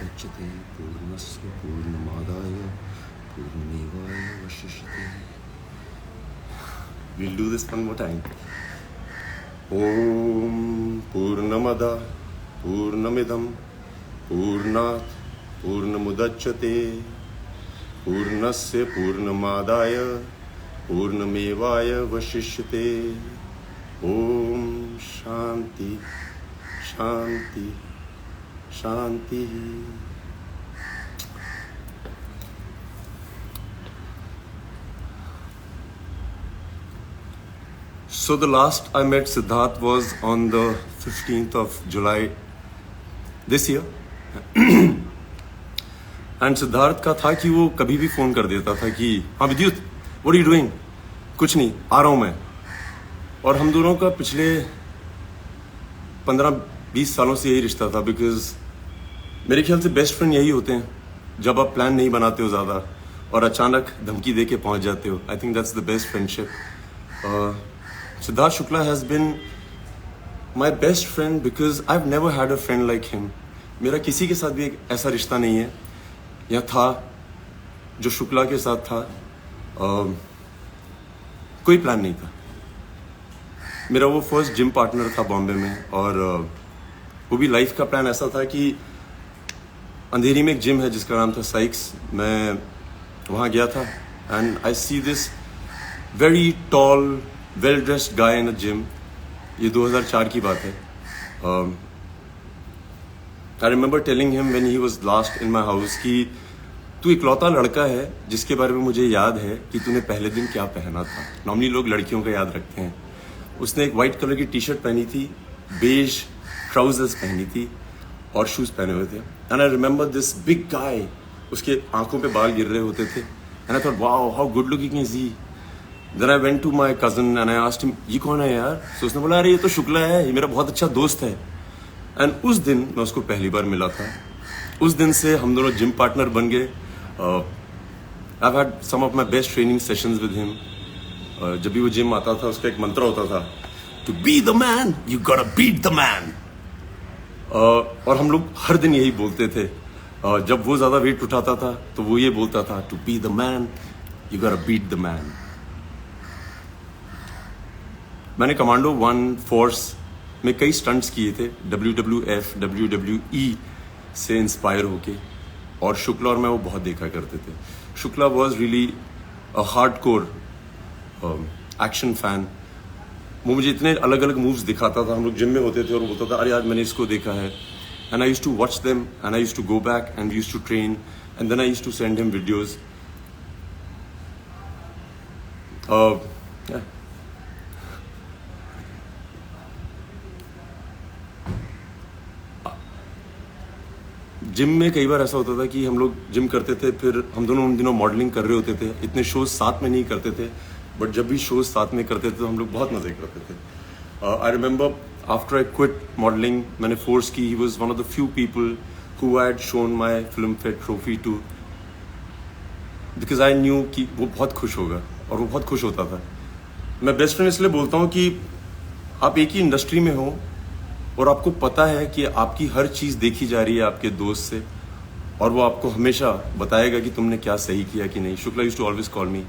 पूर्णमुदच्यते पूर्णस्य पूर्णमादाय पूर्णमेवावशिष्यते. We'll do this one more time. Om Purnamada Purnamidam Purnat Purnamudachyate Purnasya Purnamadaya Purnamevaya Vashishyate. Om Shanti Shanti Shanti. So the last I met Siddharth was on the 15th of July this year. And Siddharth का था कि वो कभी भी phone कर देता था कि हाँ विद्युत, what are you doing? कुछ नहीं, आ रहा हूँ मैं. और हम दोनों का पिछले 15-20 सालों से यही रिश्ता था, बिकॉज मेरे ख्याल से बेस्ट फ्रेंड यही होते हैं जब आप प्लान नहीं बनाते हो ज़्यादा और अचानक धमकी दे के पहुँच जाते हो. I think that's the best friendship. Siddharth Shukla has been my best friend because I've never had a friend like him. मेरा किसी के साथ भी एक ऐसा रिश्ता नहीं है या था जो शुक्ला के साथ था. कोई प्लान नहीं था. मेरा वो फर्स्ट जिम पार्टनर था बॉम्बे में, और वो भी लाइफ का प्लान ऐसा था कि अंधेरी में एक जिम है जिसका नाम था साइक्स. मैं वहाँ गया था and I see this very tall well dressed guy in a gym. ये 2004 की बात है. I remember telling him when he was last in my house कि तू इकलौता लड़का है जिसके बारे में मुझे याद है कि तूने पहले दिन क्या पहना था. नॉर्मली लोग लड़कियों का याद रखते हैं. उसने एक वाइट कलर की टी शर्ट पहनी थी, बेज ट्राउजर्स पहनी थी और शूज पहने हुए थे. And I remember this big guy. उसके आंखों पे बाल गिर रहे होते थे. And I thought wow how good looking is he. Then I went to my cousin and I asked him, ये कौन है यार? So उसने बोला अरे ये तो शुक्ला है, ये मेरा बहुत अच्छा दोस्त है. And उस दिन मैं उसको पहली बार मिला था. उस दिन से हम दोनों जिम पार्टनर बन गए. I've had some of my best training sessions with him. जब भी वो जिम आता था उसका एक मंत्र होता था, To be the man, you gotta beat the man. और हम लोग हर दिन यही बोलते थे. जब वो ज़्यादा वेट उठाता था तो वो ये बोलता था, To be the man, you gotta beat the man. मैंने कमांडो 1 फोर्स में कई स्टंट्स किए थे, WWF, WWE से इंस्पायर होके, और शुक्ला और मैं वो बहुत देखा करते थे. Shukla was really a hardcore action fan. वो मुझे इतने अलग अलग मूव्स दिखाता था. हम लोग जिम में होते थे और वो बोलता था अरे आज मैंने इसको देखा है. And I used to watch them and I used to go back and used to train and then I used to send him videos. Gym में कई बार ऐसा होता था कि हम लोग जिम करते थे, फिर हम दोनों उन दिनों मॉडलिंग कर रहे होते थे. इतने शोज साथ में नहीं करते थे, बट जब भी शोज साथ में करते थे तो हम लोग बहुत मजे करते थे. I remember after I quit modelling, मैंने फोर्स की. He was one of the few people who had shown my Filmfare trophy too, because I knew कि वो बहुत खुश होगा, और वो बहुत खुश होता था. मैं बेस्ट फ्रेंड इसलिए बोलता हूँ कि आप एक ही इंडस्ट्री में हो और आपको पता है कि आपकी हर चीज़ देखी जा रही है आपके दोस्त से, और वो आपको हमेशा बताएगा कि तुमने क्या सही किया कि नहीं. Shukla used to always call me.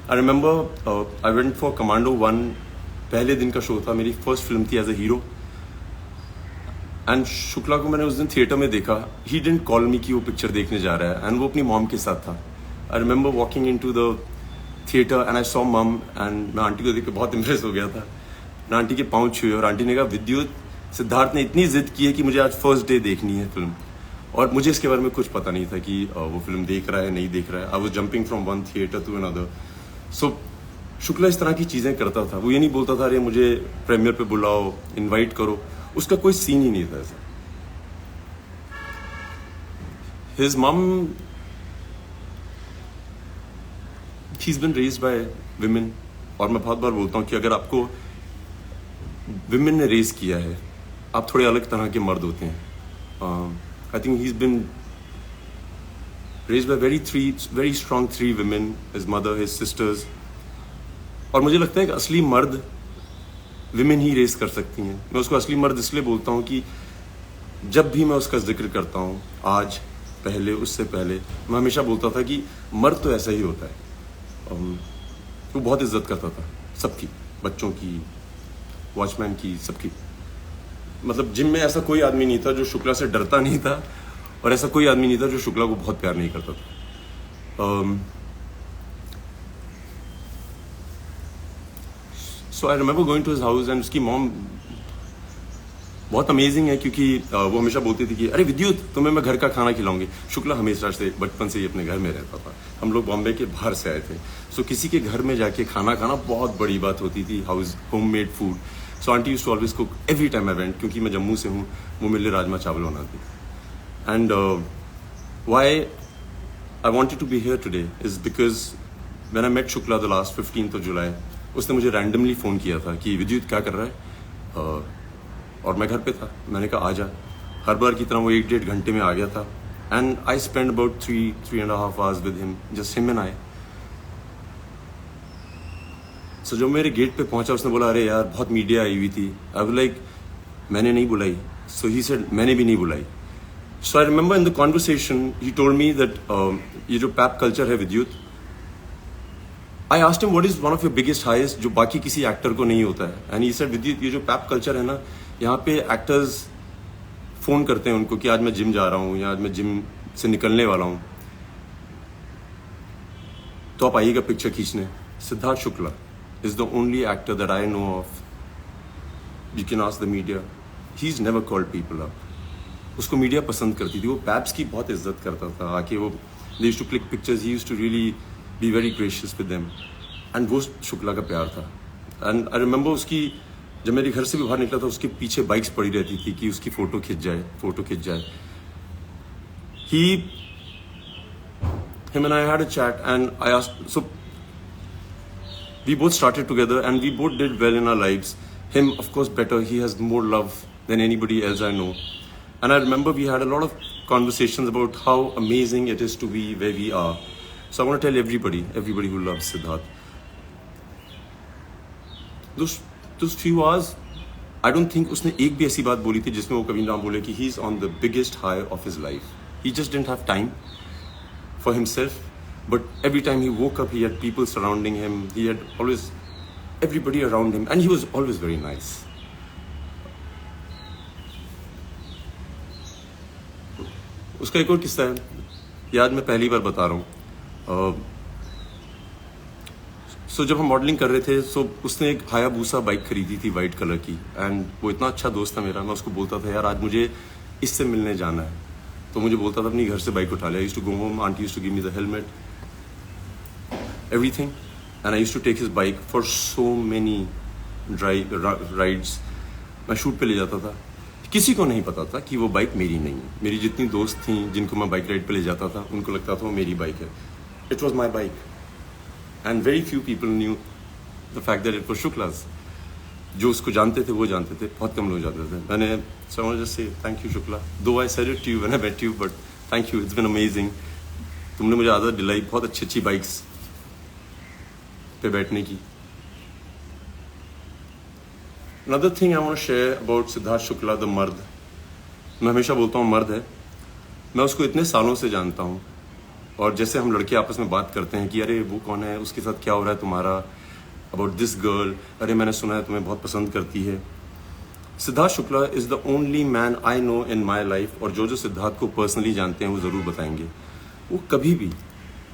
I remember I went for Commando 1. पहले दिन का शो था, मेरी फर्स्ट फिल्म थी as a hero. And Shukla को मैंने उस दिन थिएटर में देखा. ही डिडंट कॉल मी कि वो पिक्चर देखने जा रहा है, एंड वो अपनी मॉम के साथ था. I remember walking in to the theatre and I saw mum, and मैं आंटी को देख के बहुत इम्प्रेस हो गया था. मैं आंटी के पाँव छुए और आंटी ने कहा विद्युत, सिद्धार्थ ने इतनी जिद की है कि मुझे आज फर्स्ट डे देखनी है फिल्म. और मुझे इसके बारे में कुछ पता नहीं था कि वो फिल्म देख रहा है नहीं देख रहा है. I was jumping from one theatre to another. So Shukla इस तरह की चीज़ें करता था. वो ये नहीं बोलता था अरे मुझे प्रीमियर पे बुलाओ, इनवाइट करो. उसका कोई सीन ही नहीं था ऐसा. His mum, she is been raised by women. और मैं बहुत बार बोलता हूँ कि अगर आपको विमेन ने रेज किया है, आप थोड़े अलग तरह के मर्द होते हैं. I think he is been raised bye very strong 3 women, his mother, his sisters. और मुझे लगता है कि असली मर्द विमेन ही रेस कर सकती हैं. मैं उसको असली मर्द इसलिए बोलता हूँ कि जब भी मैं उसका जिक्र करता हूँ आज, पहले, उससे पहले मैं हमेशा बोलता था कि मर्द तो ऐसा ही होता है। वो बहुत इज्जत करता था सबकी, बच्चों की, वॉचमैन की, सबकी। मतलब जिम में ऐसा कोई आदमी नहीं था जो शुक्ला से डरता नहीं था, और ऐसा कोई आदमी नहीं था जो शुक्ला को बहुत प्यार नहीं करता था। So I remember going to his house and उसकी मॉम बहुत अमेजिंग है, क्योंकि वो हमेशा बोलती थी कि अरे विद्युत, तुम्हें मैं घर का खाना खिलाऊंगी। शुक्ला हमेशा से बचपन से ही अपने घर में रहता था। हम लोग बॉम्बे के बाहर से आए थे, सो किसी के घर में जाके खाना खाना बहुत बड़ी बात होती थी, homemade food. So aunty used to always cook every time I went, क्योंकि मैं जम्मू से हूँ, वो मेरे लिए राजमा चावल बनाती। And why I wanted to be here today is because when I met Shukla the last 15th of July, उसने मुझे रैंडमली फ़ोन किया था कि विद्युत क्या कर रहा है, और मैं घर पे था। मैंने कहा आ जा। हर बार की तरह वो 1-1.5 घंटे में आ गया था। And I spend about 3.5 hours with him, just him and I. So जब मेरे गेट पे पहुंचा, उसने बोला अरे यार बहुत मीडिया आई हुई थी। आई वाज लाइक मैंने नहीं बुलाई। सो ही सेड मैंने भी नहीं बुलाई। So I remember in the conversation he told me that ये जो पैप कल्चर है Vidyut, I asked him what is one of your biggest heist जो बाकी किसी एक्टर को नहीं होता है। एंड ही सेड विद्युत, ये जो पैप कल्चर है ना, यहाँ पे एक्टर्स फोन करते हैं उनको कि आज मैं जिम जा रहा हूँ या आज मैं जिम से निकलने वाला हूँ, तो आप आइएगा पिक्चर खींचने। Siddharth Shukla is the only actor that I know of, you can ask the media, he is never called people up. उसको मीडिया पसंद करती थी, वो पैप्स की बहुत इज्जत करता था। आके वो they used to click pictures, he used to really be very gracious with them. And वो शुक्ला का प्यार था। एंड आई रिमेंबर उसकी, जब मेरे घर से भी बाहर निकला था, उसके पीछे बाइक्स पड़ी रहती थी कि उसकी फोटो खिंच जाए। Him and I had a chat and I asked, so we both started together and we both did well in our lives. Him, of course, better. He has more love than anybody else I know. And I remember we had a lot of conversations about how amazing it is to be where we are. So I want to tell everybody who loves Siddharth, those few hours, I don't think उसने एक भी ऐसी बात बोली थी जिसमें वो कभी ना बोले कि he is on the biggest high of his life. He just didn't have time for himself, but every time he woke up, he had people surrounding him. He had always everybody around him, and he was always very nice. उसका एक और किस्सा है, याद मैं पहली बार बता रहा हूँ। सो जब हम मॉडलिंग कर रहे थे, सो उसने एक हायाबूसा बाइक खरीदी थी वाइट कलर की। एंड वो इतना अच्छा दोस्त था मेरा, मैं उसको बोलता था यार आज मुझे इससे मिलने जाना है, तो मुझे बोलता था अपनी घर से बाइक उठा ले। I used to go home, aunty used to give me the helmet, everything, and I used to take his bike for so many rides. मैं शूट पे ले जाता था, किसी को नहीं पता था कि वो बाइक मेरी नहीं है। मेरी जितनी दोस्त थी जिनको मैं बाइक राइड पे ले जाता था, उनको लगता था वो मेरी बाइक है। It was my bike. And very few people knew the fact that it was Shukla's. जो उसको जानते थे वो जानते थे, बहुत कम लोग जानते थे। मैंने so I want to just say thank you Shukla. Though I said it to you when I met you, but thank you. It's been amazing. तुमने मुझे आदत दिलाई बहुत अच्छी बाइक्स पे बैठने की। Another thing I want to share about Siddharth Shukla, the मर्द। मैं हमेशा बोलता हूँ मर्द है। मैं उसको इतने सालों से जानता हूँ, और जैसे हम लड़के आपस में बात करते हैं कि अरे वो कौन है, उसके साथ क्या हो रहा है तुम्हारा, अबाउट दिस गर्ल, अरे मैंने सुना है तुम्हें बहुत पसंद करती है। Siddharth Shukla is the only man I know in my life, और जो सिद्धार्थ को पर्सनली जानते हैं वो ज़रूर बताएंगे, वो कभी भी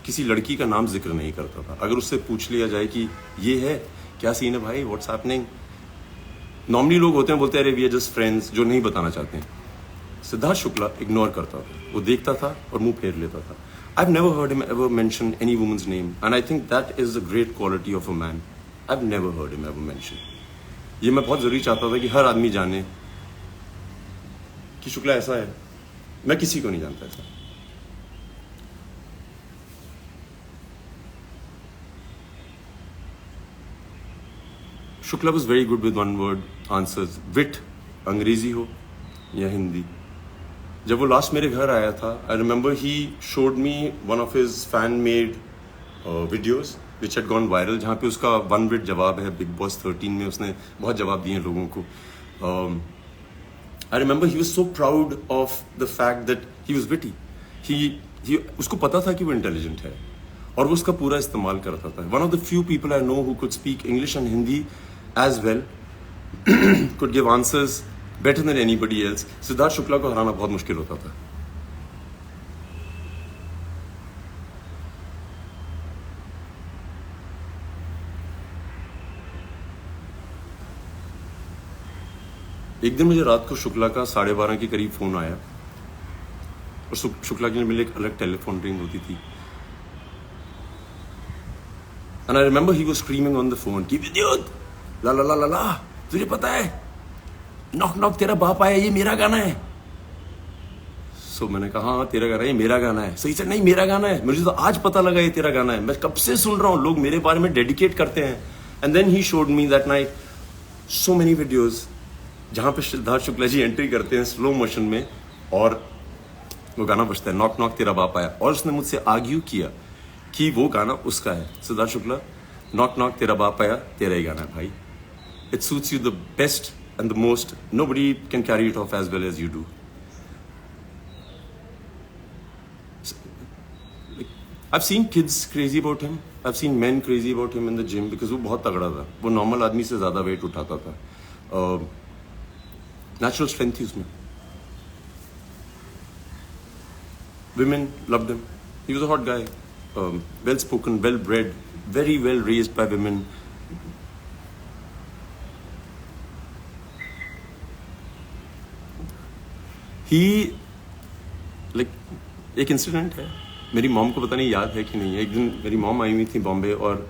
किसी लड़की का नाम जिक्र नहीं करता था। अगर उससे पूछ लिया जाए कि ये है क्या सीन है भाई, व्हाट्स हैपनिंग, नॉर्मली लोग होते हैं बोलते हैं अरे वी आर जस्ट फ्रेंड्स, जो नहीं बताना चाहते हैं। सिद्धार्थ शुक्ला इग्नोर करता था, वो देखता था और मुंह फेर लेता था। I've never heard him ever mention any woman's name, and I think that is a great quality of a man. I've never heard him ever mention. ये मैं बहुत जरूरी चाहता था कि हर आदमी जाने कि शुक्ला ऐसा है। मैं किसी को नहीं जानता ऐसा। Shukla was very good with one word answers. Wit, अंग्रेजी हो या हिंदी। जब वो लास्ट मेरे घर आया था, I remember he showed me one of his fan made videos which had gone viral, जहाँ पे उसका 1 विट जवाब है बिग बॉस 13 में। उसने बहुत जवाब दिए लोगों को। I remember he was so proud of the fact that he was witty. उसको पता था कि वो इंटेलिजेंट है और वो उसका पूरा इस्तेमाल करता था. One of the few people I know who could speak English and Hindi as well, could give answers better than anybody else. Siddharth Shukla को हराना बहुत मुश्किल होता था. एक दिन मुझे रात को शुक्ला का 12:30 के करीब फोन आया और शुक्ला के लिए मेरे एक अलग टेलीफोन रिंग होती थी. And I remember he was screaming on the phone कि विद्युत ला ला ला ला ला, तुझे पता है नॉक नॉक तेरा बाप आया, ये मेरा गाना है. सो मैंने कहा हाँ तेरा गाना है, ये मेरा गाना है. सही से नहीं मेरा गाना है, मुझे तो आज पता लगा ये तेरा गाना है, मैं कब से सुन रहा हूँ, लोग मेरे बारे में डेडिकेट करते हैं. And then he showed me that night so many videos जहां पे सिद्धार्थ शुक्ला जी एंट्री करते हैं स्लो मोशन में और वो गाना बजता है नॉक नॉक तेरा बाप आया. और उसने मुझसे आर्ग्यू किया कि वो गाना उसका है. सिद्धार्थ शुक्ला, नॉक नॉक तेरा बाप आया तेरा ही गाना है भाई. It suits you the best and the most. Nobody can carry it off as well as you do. I've seen kids crazy about him. I've seen men crazy about him in the gym because वो बहुत तगड़ा था. वो normal आदमी से ज्यादा wait उठाता था. नेचुरल स्ट्रेंथ थी उसमें. Women loved him. He was a hot guy. Well spoken, well bred, very well raised by women. He एक इंसिडेंट है, मेरी मॉम को पता नहीं याद है कि नहीं है. एक दिन मेरी मॉम आई हुई थी बॉम्बे और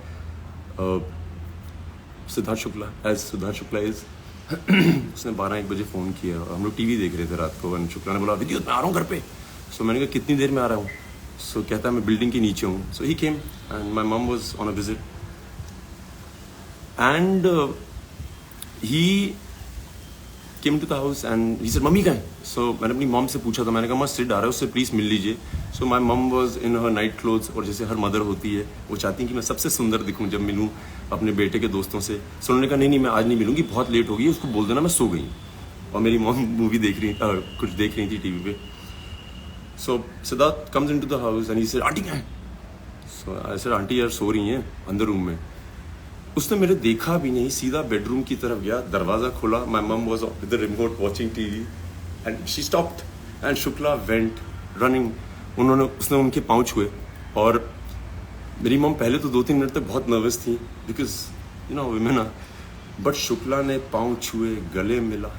सिद्धार्थ शुक्ला इज उसने 12-1 बजे फ़ोन किया और हम लोग टीवी देख रहे थे रात को. और शुक्ला ने बोला विद्युत मैं आ रहा हूँ घर पे. सो मैंने कहा कितनी देर में आ रहा हूँ. सो कहता है मैं बिल्डिंग के नीचे हूँ. So he came and my mom was on a visit and he came to the house and he said mummy कहाँ है. सो मैंने अपनी मॉम से पूछा था, मैंने कहा मस्त सिड आ रहा है, उससे प्लीज़ मिल लीजिए. So my mom was in her night clothes. और जैसे हर मदर होती है वो चाहती है कि मैं सबसे सुंदर दिखूं जब मिलूं अपने बेटे के दोस्तों से. सो उन्होंने कहा नहीं मैं आज नहीं मिलूंगी, बहुत लेट हो गई, उसको बोल देना मैं सो गई. और मेरी मॉम मूवी देख रही कुछ देख रही थी टीवी पे. So Siddharth comes in to the house and he said aunty कहाँ है. सो आई सेड आंटी यार सो रही हैं अंदर रूम में. उसने मेरे देखा भी नहीं, सीधा बेडरूम की तरफ गया, दरवाजा खोला. माई mum was with the remote watching TV and she stopped and Shukla went running. उसने उनके पाँव छुए और मेरी मम पहले तो 2-3 मिनट तक बहुत नर्वस थी because you know women are. But Shukla ने पाँव छुए, गले मिला.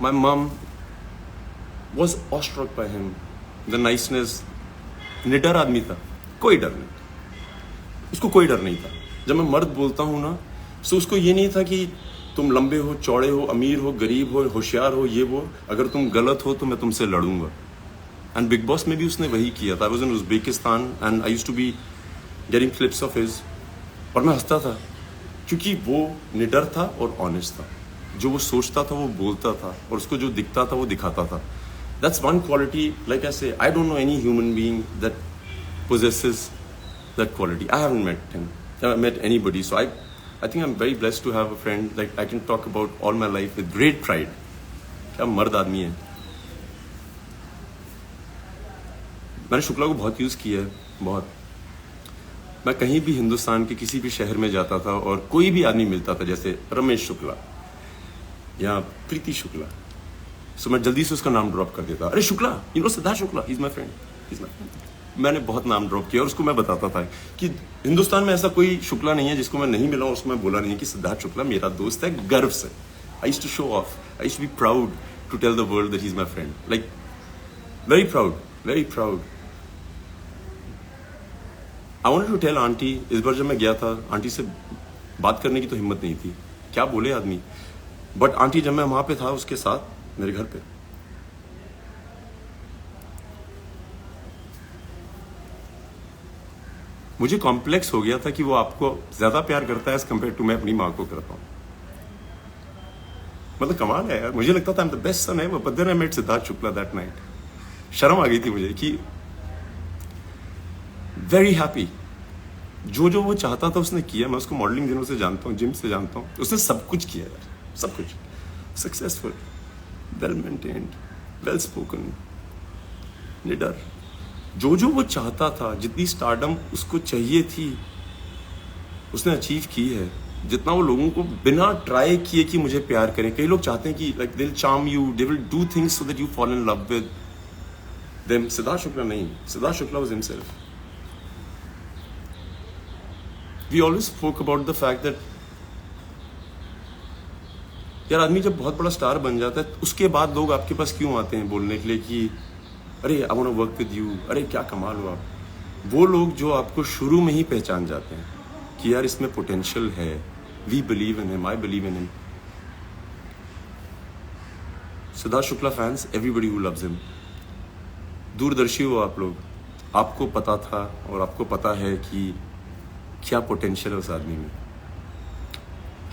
My mum was awestruck by him, the niceness. निडर आदमी था, कोई डर नहीं, उसको कोई डर नहीं था. जब मैं मर्द बोलता हूँ ना, सो उसको ये नहीं था कि तुम लंबे हो, चौड़े हो, अमीर हो, गरीब हो, होशियार हो, ये वो, अगर तुम गलत हो तो मैं तुमसे लड़ूंगा. एंड बिग बॉस में भी उसने वही किया था. I was in Uzbekistan and I used to be getting clips of his. और मैं हंसता था क्योंकि वो निडर था और ऑनेस्ट था. जो वो सोचता था वो बोलता था और उसको जो दिखता था वो दिखाता था. That's one quality. Like I say I don't know any human being that possesses that quality. I haven't met him. I haven't met anybody. So I think I'm very blessed to have a friend. Like I can talk about all my life with great pride. क्या मर्द आदमी है. मैंने शुक्ला को बहुत use किया है, बहुत. मैं कहीं भी हिंदुस्तान के किसी भी शहर में जाता था और कोई भी आदमी मिलता था, जैसे रमेश शुक्ला या प्रीति शुक्ला, सो मैं जल्दी से उसका नाम ड्रॉप कर देता. अरे Shukla, you know Siddharth Shukla, he is my friend. मैंने बहुत नाम ड्रॉप किया और उसको मैं बताता था कि हिंदुस्तान में ऐसा कोई शुक्ला नहीं है जिसको मैं नहीं मिला और उसको मैं बोला नहीं कि सिद्धार्थ शुक्ला मेरा दोस्त है, गर्व से. I used to show off, I used to be proud to tell the world that he is my friend. Like very proud, very proud. I wanted to tell aunty. इस बार जब मैं गया था, आंटी से बात करने की तो हिम्मत नहीं थी, क्या बोले आदमी. बट आंटी जब मैं वहां पे था उसके साथ मेरे घर पे, मुझे कॉम्प्लेक्स हो गया था कि वो आपको ज्यादा प्यार करता है एज कम्पेयर टू मैं अपनी माँ को करता हूँ. मतलब कमाल है यार. मुझे लगता था I am the best son ever, but then I met Siddharth Shukla that night. शर्म आ गई थी मुझे कि वेरी हैप्पी. जो वो चाहता था उसने किया. मैं उसको मॉडलिंग दिनों से जानता हूँ, जिम से जानता हूँ. उसने सब कुछ किया यार, सब कुछ. Successful, well maintained, well spoken, निडर, जो वो चाहता था, जितनी स्टारडम उसको चाहिए थी, उसने अचीव की है। जितना वो लोगों को बिना ट्राई किए कि मुझे प्यार करें, कई लोग चाहते हैं कि like they will charm you, they will do things so that you fall in love with them. Siddharth Shukla नहीं, Siddharth Shukla was himself. We always spoke about the fact that यार आदमी जब बहुत बड़ा स्टार बन जाता है उसके बाद लोग आपके पास क्यों आते हैं बोलने के लिए कि अरे I want to work with you, अरे क्या कमाल हो आप। वो लोग जो आपको शुरू में ही पहचान जाते हैं कि यार इसमें पोटेंशियल है, we believe in him, I believe in him. Siddharth Shukla fans, everybody who loves him, दूरदर्शी हो आप लोग, आपको पता था और आपको पता है कि क्या पोटेंशियल है उस आदमी में।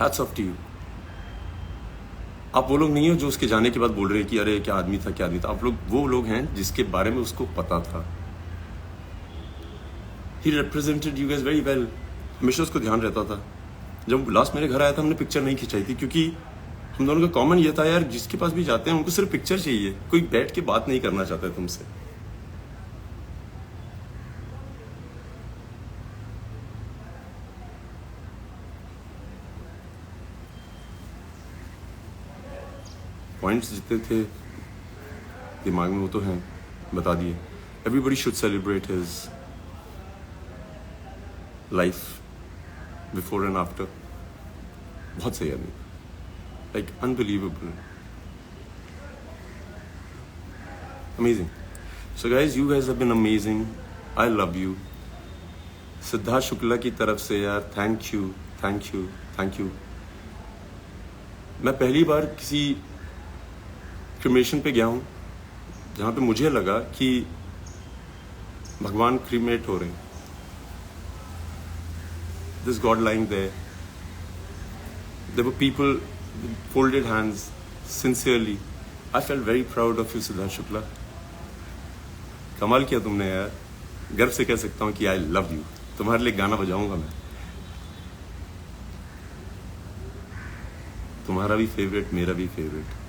Hats off to you. आप वो लोग नहीं हो जो उसके जाने के बाद बोल रहे हैं कि अरे क्या आदमी था, क्या आदमी था। आप लोग वो लोग हैं जिसके बारे में उसको पता था। He represented you guys very well. हमेशा उसको ध्यान रहता था। जब लास्ट मेरे घर आया था हमने पिक्चर नहीं खिंचाई थी, क्योंकि हम दोनों का कॉमन ये था यार जिसके पास भी जाते हैं उनको सिर्फ पिक्चर चाहिए, कोई बैठ के बात नहीं करना चाहता है तुमसे। पॉइंट्स जितने थे दिमाग में वो तो हैं, बता दिए। Everybody should celebrate his life before and after. बहुत सही आदमी, like unbelievable, amazing. So guys, you guys have been amazing, I love you. Siddharth Shukla की तरफ से यार thank you, thank you, thank you. मैं पहली बार किसी क्रिमेशन पे गया हूँ जहाँ पे मुझे लगा कि भगवान क्रीमेट हो रहे हैं। This God lying there. There were people with folded hands, sincerely. I felt very proud of you, Siddharth Shukla. कमाल किया तुमने यार। गर्व से कह सकता हूँ कि I love you. तुम्हारे लिए गाना बजाऊंगा मैं। तुम्हारा भी फेवरेट, मेरा भी favourite.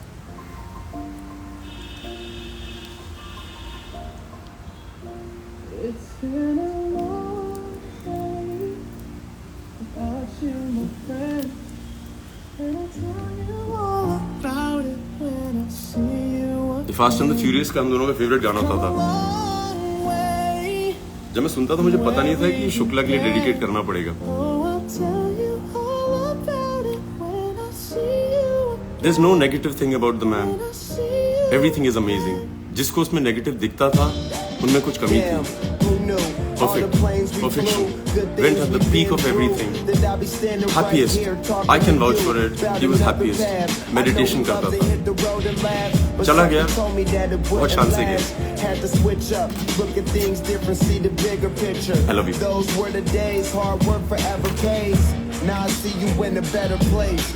It's been a long day without you, my friend. And I'll tell you all about it when I see you again. Fast and the furious का हम दोनों का फेवरेट गाना होता था। जब मैं सुनता था मुझे पता नहीं था कि शुक्ला के लिए डेडिकेट करना पड़ेगा। There's no negative thing about the man. Everything is amazing. जिसको उसमें नेगेटिव दिखता था उनमें कुछ कमी थी। Perfect, perfection. Went at the peak of everything. Happiest. I can vouch for it. He was happiest. Meditation करता था। चला गया, बहुत शान से गया। I love you. Those were the days, hard work forever pays. Now I see you in a better place.